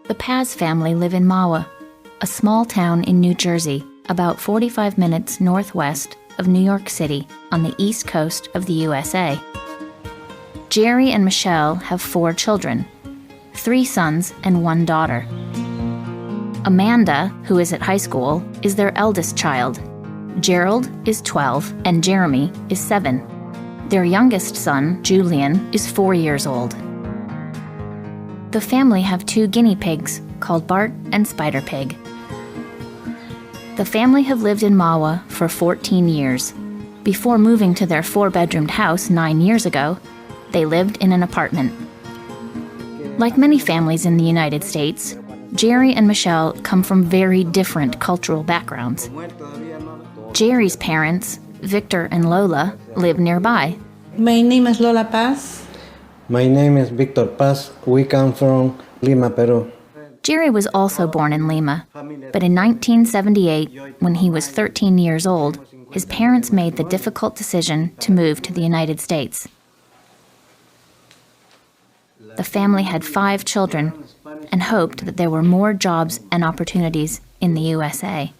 The Paz family live in Mahwah, a small town in New Jersey, about 45 minutes northwest of New York City on the east coast of the USA. Jerry and Michelle have 4 children, 3 sons and 1 daughter. Amanda, who is at high school, is their eldest child. Gerald is 12 and Jeremy is 7. Their youngest son, Julian, is 4 years old. The family have 2 guinea pigs called Bart and Spider Pig. The family have lived in Mahwah for 14 years. Before moving to their 4-bedroomed house 9 years ago, they lived in an apartment. Like many families in the United States, Jerry and Michelle come from very different cultural backgrounds. Jerry's parents, Victor and Lola, live nearby. My name is Lola Paz. My name is Victor Paz. We come from Lima, Peru. Jerry was also born in Lima, but in 1978, when he was 13 years old, his parents made the difficult decision to move to the United States. The family had 5 children and hoped that there were more jobs and opportunities in the USA.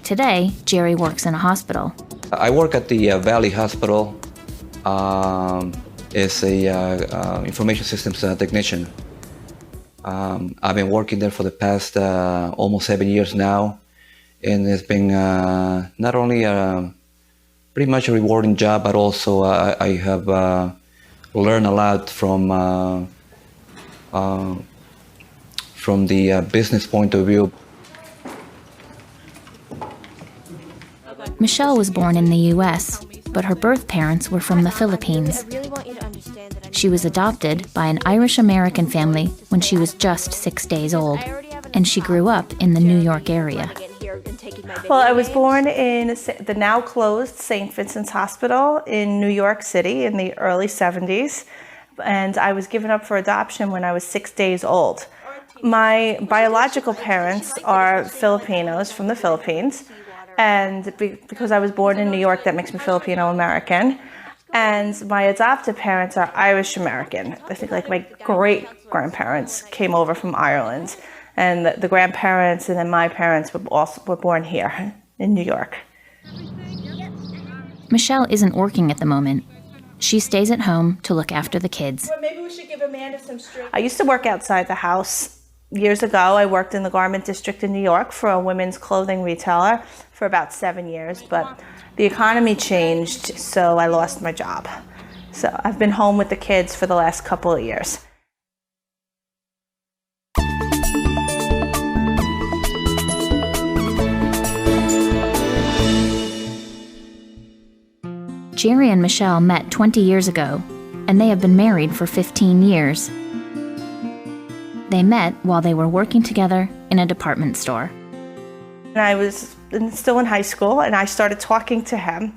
Today, Jerry works in a hospital. I work at the Valley Hospital as a information systems technician. I've been working there for the past almost 7 years now, and it's been not only pretty much a rewarding job, but also I have learned a lot from the business point of view. Michelle was born in the U.S., but her birth parents were from the Philippines. She was adopted by an Irish-American family when she was just 6 days old, and she grew up in the New York area. Well, I was born in the now closed St. Vincent's Hospital in New York City in the early 70s, and I was given up for adoption when I was 6 days old. My biological parents are Filipinos from the Philippines, and because I was born in New York, that makes me Filipino-American. And my adopted parents are Irish-American. I think like my great-grandparents came over from Ireland. And the grandparents and then my parents were born here in New York. Michelle isn't working at the moment. She stays at home to look after the kids. Well, maybe we should give Amanda some strength. I used to work outside the house. Years ago, I worked in the garment district in New York for a women's clothing retailer for about 7 years, but the economy changed, so I lost my job. So I've been home with the kids for the last couple of years. Jerry and Michelle met 20 years ago, and they have been married for 15 years. They met while they were working together in a department store. And I was still in high school, and I started talking to him.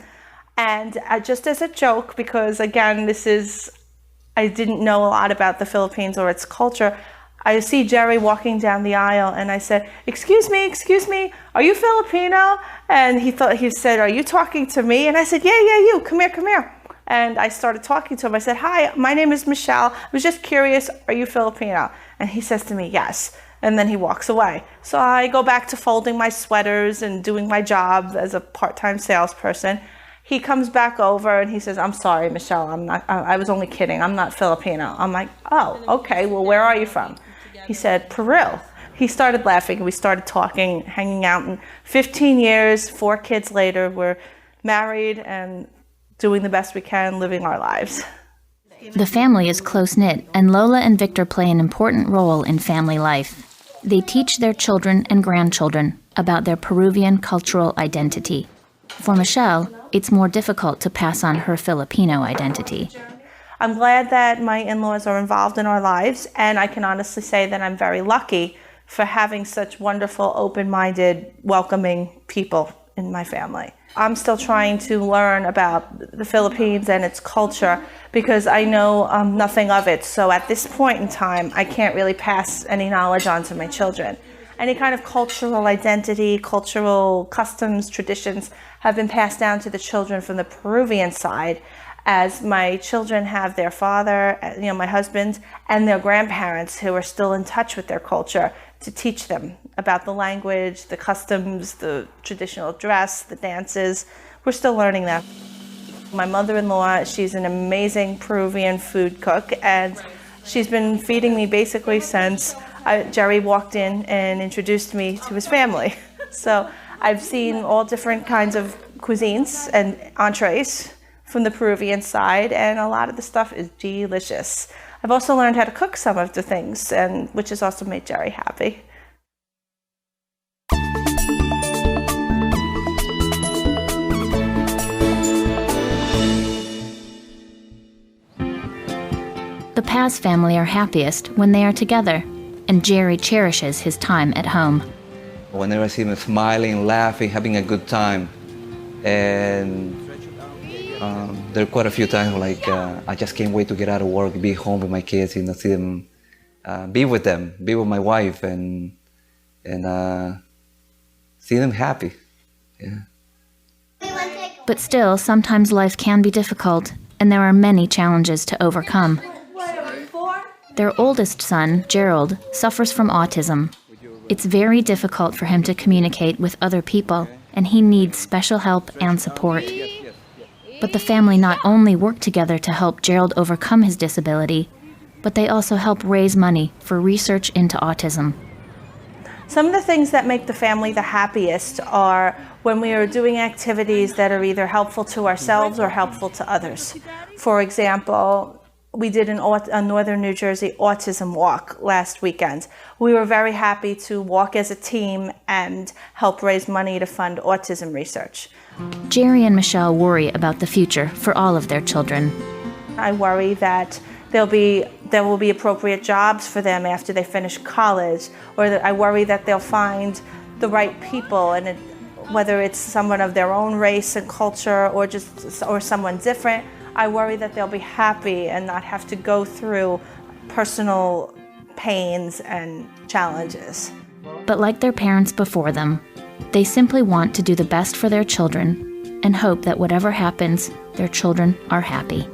And just as a joke, because again, I didn't know a lot about the Philippines or its culture, I see Jerry walking down the aisle, and I said, excuse me, are you Filipino? And he said, are you talking to me? And I said, yeah, you, come here. And I started talking to him. I said, hi, my name is Michelle. I was just curious, are you Filipino? And he says to me, yes. And then he walks away. So I go back to folding my sweaters and doing my job as a part-time salesperson. He comes back over and he says, I'm sorry, Michelle, I was only kidding. I'm not Filipino. I'm like, oh, okay, well, where are you from? He said, Peru. He started laughing and we started talking, hanging out. And 15 years, 4 kids later, we're married and doing the best we can, living our lives. The family is close-knit, and Lola and Victor play an important role in family life. They teach their children and grandchildren about their Peruvian cultural identity. For Michelle, it's more difficult to pass on her Filipino identity. I'm glad that my in-laws are involved in our lives, and I can honestly say that I'm very lucky for having such wonderful, open-minded, welcoming people in my family. I'm still trying to learn about the Philippines and its culture because I know nothing of it. So at this point in time, I can't really pass any knowledge on to my children. Any kind of cultural identity, cultural customs, traditions have been passed down to the children from the Peruvian side. as my children have their father, my husband, and their grandparents who are still in touch with their culture to teach them about the language, the customs, the traditional dress, the dances. We're still learning that. My mother-in-law, she's an amazing Peruvian food cook, and she's been feeding me basically since Jerry walked in and introduced me to his family. So I've seen all different kinds of cuisines and entrees from the Peruvian side, and a lot of the stuff is delicious. I've also learned how to cook some of the things, and which has also made Jerry happy. The Paz family are happiest when they are together, and Jerry cherishes his time at home. Whenever I see them smiling, laughing, having a good time, and there are quite a few times like I just can't wait to get out of work, be home with my kids, see them, be with them, be with my wife, and see them happy. Yeah. But still, sometimes life can be difficult, and there are many challenges to overcome. Their oldest son, Gerald, suffers from autism. It's very difficult for him to communicate with other people, and he needs special help and support. But the family not only work together to help Gerald overcome his disability, but they also help raise money for research into autism. Some of the things that make the family the happiest are when we are doing activities that are either helpful to ourselves or helpful to others. For example, we did a Northern New Jersey autism walk last weekend. We were very happy to walk as a team and help raise money to fund autism research. Jerry and Michelle worry about the future for all of their children. I worry that there will be appropriate jobs for them after they finish college, or that I worry that they'll find the right people, and whether it's someone of their own race and culture or someone different. I worry that they'll be happy and not have to go through personal pains and challenges. But like their parents before them, they simply want to do the best for their children and hope that whatever happens, their children are happy.